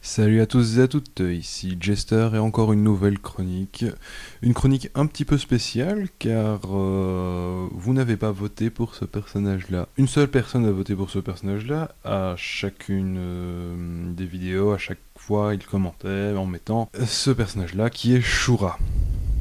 Salut à tous et à toutes, ici Jester et encore une nouvelle chronique. Une chronique un petit peu spéciale car vous n'avez pas voté pour ce personnage-là. Une seule personne a voté pour ce personnage-là à chacune des vidéos, à chaque fois il commentait en mettant ce personnage-là qui est Shura.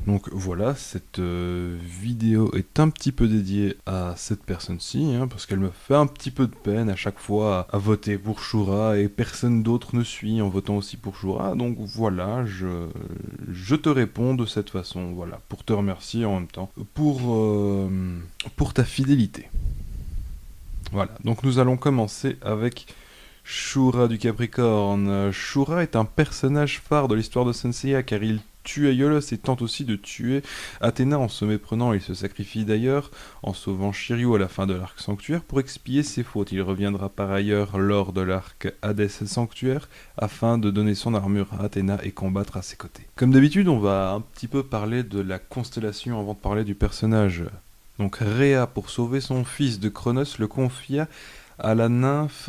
Donc voilà, cette vidéo est un petit peu dédiée à cette personne-ci, hein, parce qu'elle me fait un petit peu de peine à chaque fois à voter pour Shura et personne d'autre ne suit en votant aussi pour Shura. Donc voilà, je te réponds de cette façon, voilà, pour te remercier en même temps, pour ta fidélité. Voilà, donc nous allons commencer avec Shura du Capricorne. Shura est un personnage phare de l'histoire de Senseiya car il tue Aiolos et tente aussi de tuer Athéna en se méprenant. Il se sacrifie d'ailleurs en sauvant Shiryu à la fin de l'arc sanctuaire pour expier ses fautes. Il reviendra par ailleurs lors de l'arc Hades sanctuaire afin de donner son armure à Athéna et combattre à ses côtés. Comme d'habitude, on va un petit peu parler de la constellation avant de parler du personnage. Donc Rhea, pour sauver son fils de Cronos, le confia à la nymphe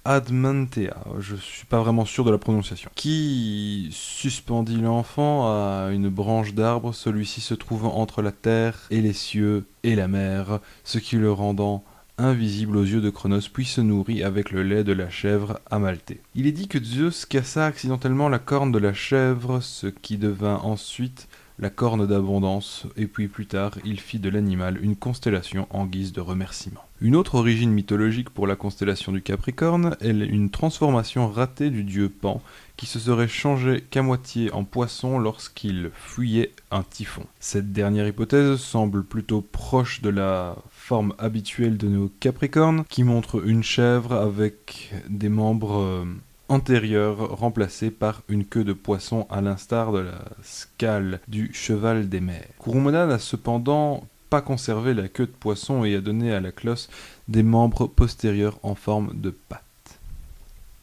Admantea, je suis pas vraiment sûr de la prononciation, qui suspendit l'enfant à une branche d'arbre, celui-ci se trouvant entre la terre et les cieux et la mer, ce qui le rendant invisible aux yeux de Cronos, puis se nourrit avec le lait de la chèvre Amalthée. Il est dit que Zeus cassa accidentellement la corne de la chèvre, ce qui devint ensuite la corne d'abondance, et puis plus tard, il fit de l'animal une constellation en guise de remerciement. Une autre origine mythologique pour la constellation du Capricorne est une transformation ratée du dieu Pan, qui se serait changé qu'à moitié en poisson lorsqu'il fuyait un typhon. Cette dernière hypothèse semble plutôt proche de la forme habituelle de nos Capricornes, qui montre une chèvre avec des membres antérieure remplacée par une queue de poisson à l'instar de la scale du cheval des mers. Kurumada n'a cependant pas conservé la queue de poisson et a donné à la cloche des membres postérieurs en forme de pattes.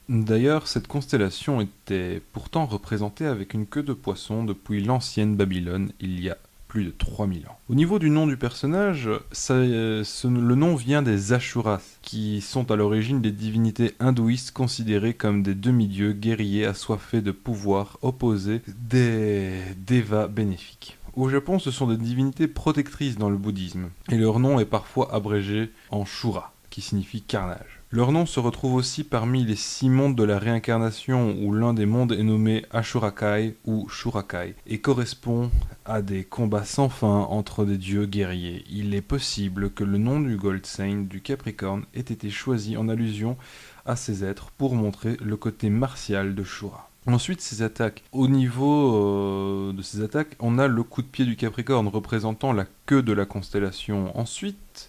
D'ailleurs, cette constellation était pourtant représentée avec une queue de poisson depuis l'ancienne Babylone il y a plus de 3000 ans. Au niveau du nom du personnage, le nom vient des Ashuras, qui sont à l'origine des divinités hindouistes considérées comme des demi-dieux guerriers assoiffés de pouvoir opposés des devas bénéfiques. Au Japon, ce sont des divinités protectrices dans le bouddhisme, et leur nom est parfois abrégé en Shura, qui signifie carnage. Leur nom se retrouve aussi parmi les 6 mondes de la réincarnation où l'un des mondes est nommé Ashurakai ou Shurakai et correspond à des combats sans fin entre des dieux guerriers. Il est possible que le nom du Gold Saint du Capricorne ait été choisi en allusion à ces êtres pour montrer le côté martial de Shura. Ensuite, ses attaques. Au niveau de ses attaques, on a le coup de pied du Capricorne représentant la queue de la constellation. Ensuite,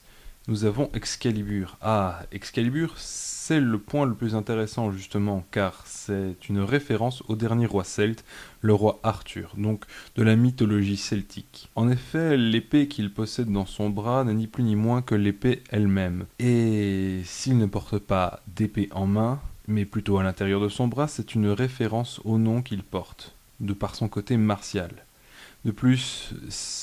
nous avons Excalibur. Ah, Excalibur, c'est le point le plus intéressant justement, car c'est une référence au dernier roi celte, le roi Arthur, donc de la mythologie celtique. En effet, l'épée qu'il possède dans son bras n'est ni plus ni moins que l'épée elle-même. Et s'il ne porte pas d'épée en main, mais plutôt à l'intérieur de son bras, c'est une référence au nom qu'il porte, de par son côté martial. De plus,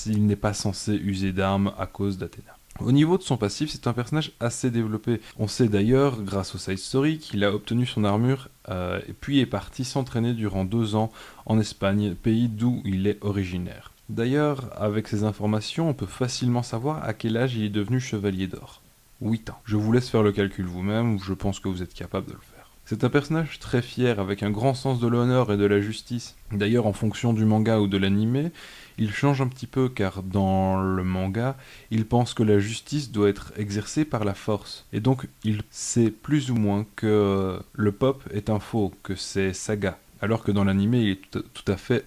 il n'est pas censé user d'armes à cause d'Athéna. Au niveau de son passif, c'est un personnage assez développé. On sait d'ailleurs, grâce au side story, qu'il a obtenu son armure et puis est parti s'entraîner durant 2 ans en Espagne, pays d'où il est originaire. D'ailleurs, avec ces informations, on peut facilement savoir à quel âge il est devenu chevalier d'or. 8 ans. Je vous laisse faire le calcul vous-même, je pense que vous êtes capable de le faire. C'est un personnage très fier, avec un grand sens de l'honneur et de la justice. D'ailleurs, en fonction du manga ou de l'anime, il change un petit peu car dans le manga, il pense que la justice doit être exercée par la force. Et donc, il sait plus ou moins que le pop est un faux, que c'est Saga. Alors que dans l'anime, il est tout à fait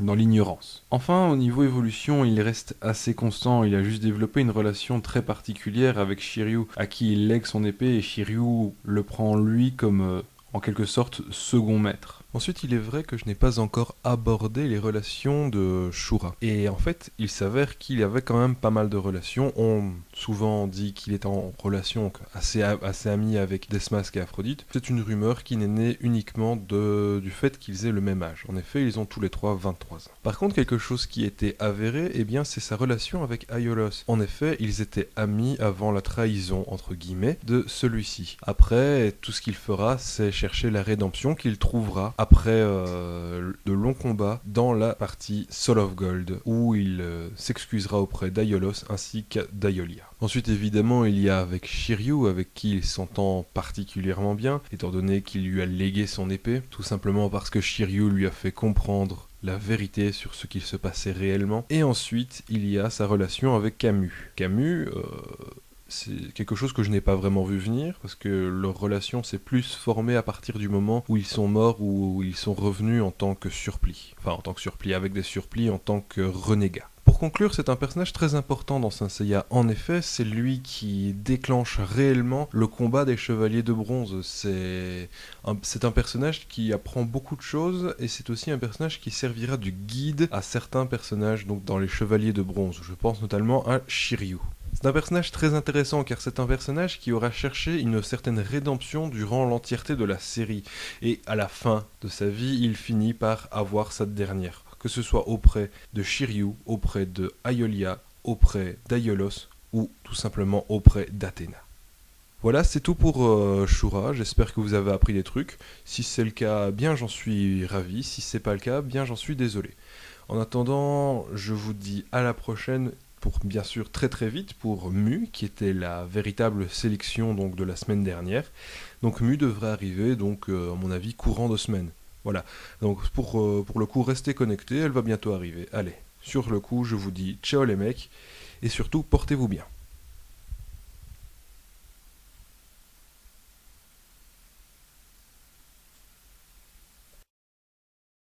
dans l'ignorance. Enfin, au niveau évolution, il reste assez constant. Il a juste développé une relation très particulière avec Shiryu, à qui il lègue son épée, et Shiryu le prend lui comme, en quelque sorte, second maître. Ensuite, il est vrai que je n'ai pas encore abordé les relations de Shura. Et en fait, il s'avère qu'il y avait quand même pas mal de relations. On souvent dit qu'il est en relation assez ami avec Desmas et Aphrodite. C'est une rumeur qui n'est née uniquement du fait qu'ils aient le même âge. En effet, ils ont tous les trois 23 ans. Par contre, quelque chose qui était avéré, eh bien, c'est sa relation avec Aiolos. En effet, ils étaient amis avant la trahison, entre guillemets, de celui-ci. Après, tout ce qu'il fera, c'est chercher la rédemption qu'il trouvera après de longs combats dans la partie Soul of Gold, où il s'excusera auprès d'Aiolos ainsi qu'd'Aiolia. Ensuite, évidemment, il y a avec Shiryu, avec qui il s'entend particulièrement bien, étant donné qu'il lui a légué son épée, tout simplement parce que Shiryu lui a fait comprendre la vérité sur ce qu'il se passait réellement. Et ensuite, il y a sa relation avec Camus. Camus, c'est quelque chose que je n'ai pas vraiment vu venir, parce que leur relation s'est plus formée à partir du moment où ils sont morts ou où ils sont revenus en tant que surplis. Enfin, en tant que surplis, avec des surplis en tant que renégats. Pour conclure, c'est un personnage très important dans Saint Seiya. En effet, c'est lui qui déclenche réellement le combat des Chevaliers de Bronze. C'est un personnage qui apprend beaucoup de choses, et c'est aussi un personnage qui servira de guide à certains personnages donc dans les Chevaliers de Bronze. Je pense notamment à Shiryu. C'est un personnage très intéressant car c'est un personnage qui aura cherché une certaine rédemption durant l'entièreté de la série. Et à la fin de sa vie, il finit par avoir cette dernière. Que ce soit auprès de Shiryu, auprès de Aiolia, auprès d'Aiolos ou tout simplement auprès d'Athéna. Voilà, c'est tout pour Shura, j'espère que vous avez appris des trucs. Si c'est le cas, bien j'en suis ravi, si c'est pas le cas, bien j'en suis désolé. En attendant, je vous dis à la prochaine pour bien sûr très très vite pour Mu, qui était la véritable sélection donc de la semaine dernière. Donc Mu devrait arriver donc à mon avis courant de semaine. Voilà. Donc pour le coup restez connectés, elle va bientôt arriver. Allez, sur le coup je vous dis ciao les mecs et surtout portez-vous bien.